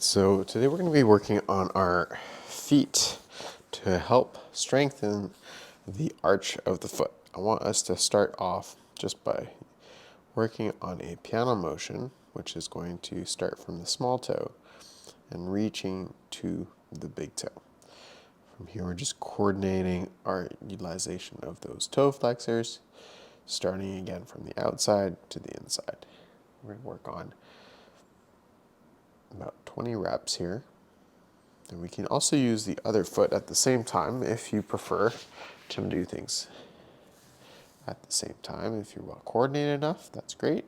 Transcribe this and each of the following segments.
So today we're going to be working on our feet to help strengthen the arch of the foot. I want us to start off just by working on a piano motion, which is going to start from the small toe and reaching to the big toe. From here, we're just coordinating our utilization of those toe flexors, starting again from the outside to the inside. We're going to work on about 20 reps here. And we can also use the other foot at the same time if you prefer to do things at the same time. If you're well coordinated enough, that's great.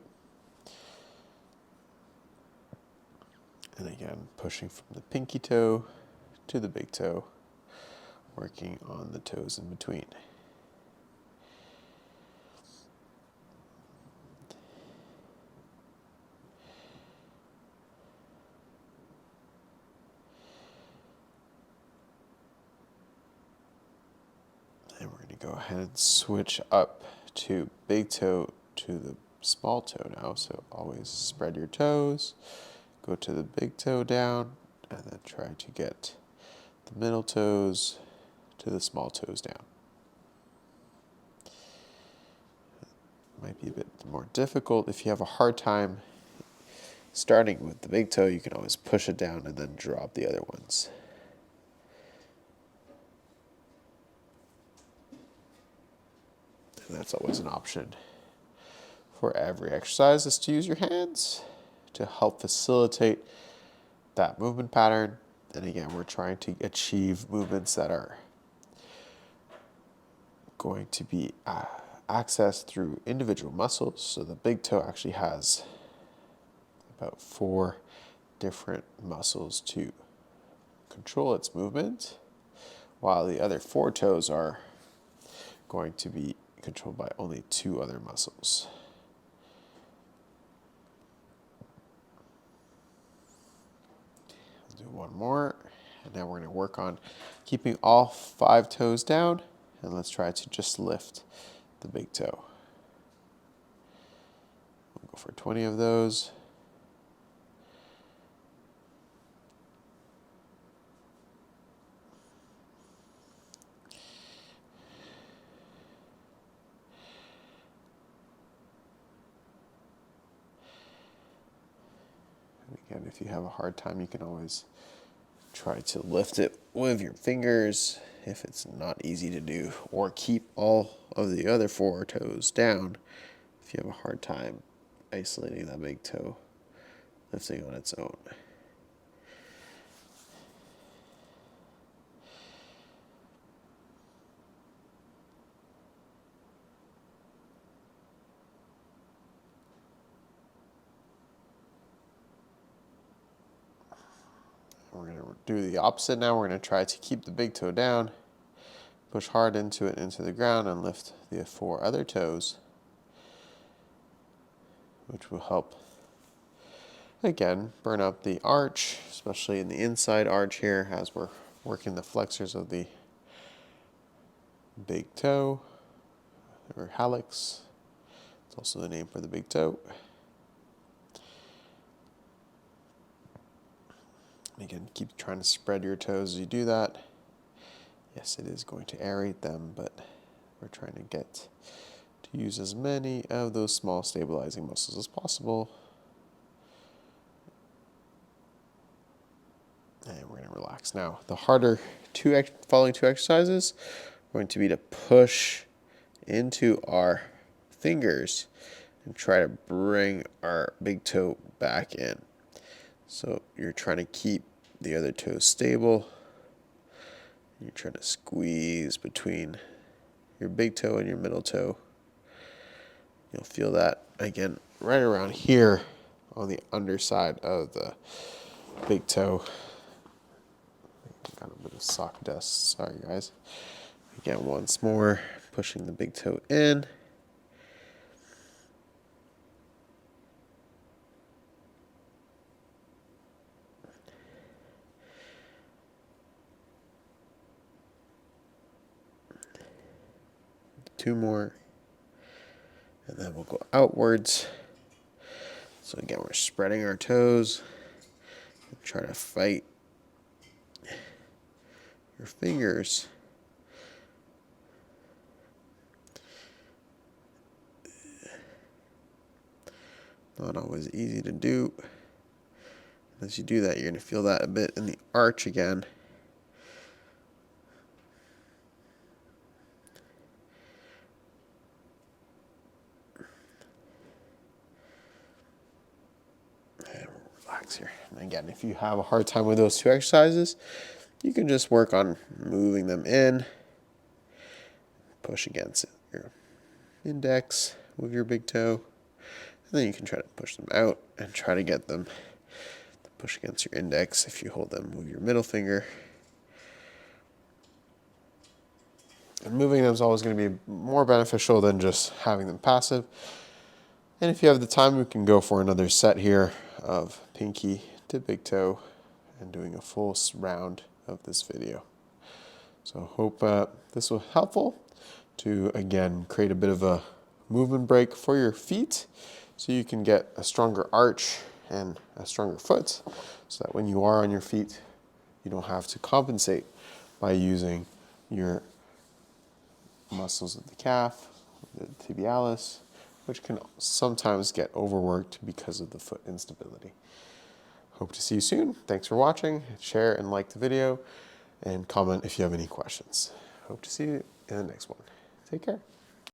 And again, pushing from the pinky toe to the big toe, working on the toes in between. And we're going to go ahead and switch up to big toe to the small toe now. So always spread your toes, go to the big toe down, and then try to get the middle toes to the small toes down. Might be a bit more difficult. If you have a hard time starting with the big toe, you can always push it down and then drop the other ones. And that's always an option for every exercise, is to use your hands to help facilitate that movement pattern. And again, we're trying to achieve movements that are going to be accessed through individual muscles. So the big toe actually has about 4 different muscles to control its movement, while the other 4 toes are going to be controlled by only 2 other muscles. I'll do one more, and now we're going to work on keeping all 5 toes down, and let's try to just lift the big toe. We'll go for 20 of those. Again, if you have a hard time, you can always try to lift it with your fingers if it's not easy to do, or keep all of the other 4 toes down if you have a hard time isolating that big toe, lifting on its own. We're going to do the opposite now. We're going to try to keep the big toe down, push hard into it, into the ground, and lift the 4 other toes, which will help, again, burn up the arch, especially in the inside arch here as we're working the flexors of the big toe, or hallux. It's also the name for the big toe. And again, keep trying to spread your toes as you do that. Yes, it is going to aerate them, but we're trying to get to use as many of those small stabilizing muscles as possible. And we're going to relax. Now, the harder following 2 exercises are going to be to push into our fingers and try to bring our big toe back in. So you're trying to keep the other toes stable. You're trying to squeeze between your big toe and your middle toe. You'll feel that, again, right around here on the underside of the big toe. Got a bit of sock dust, sorry guys. Again, once more, pushing the big toe in. Two more, and then we'll go outwards. So again, we're spreading our toes, try to fight your fingers. Not always easy to do. As you do that, you're going to feel that a bit in the arch again. And relax here. And again, if you have a hard time with those two exercises, you can just work on moving them in. Push against your index with your big toe. And then you can try to push them out and try to get them to push against your index if you hold them with your middle finger. And moving them is always going to be more beneficial than just having them passive. And if you have the time, we can go for another set here of pinky to big toe and doing a full round of this video. So hope this was helpful to, again, create a bit of a movement break for your feet so you can get a stronger arch and a stronger foot so that when you are on your feet, you don't have to compensate by using your muscles of the calf, the tibialis, which can sometimes get overworked because of the foot instability. Hope to see you soon. Thanks for watching. Share and like the video and comment if you have any questions. Hope to see you in the next one. Take care.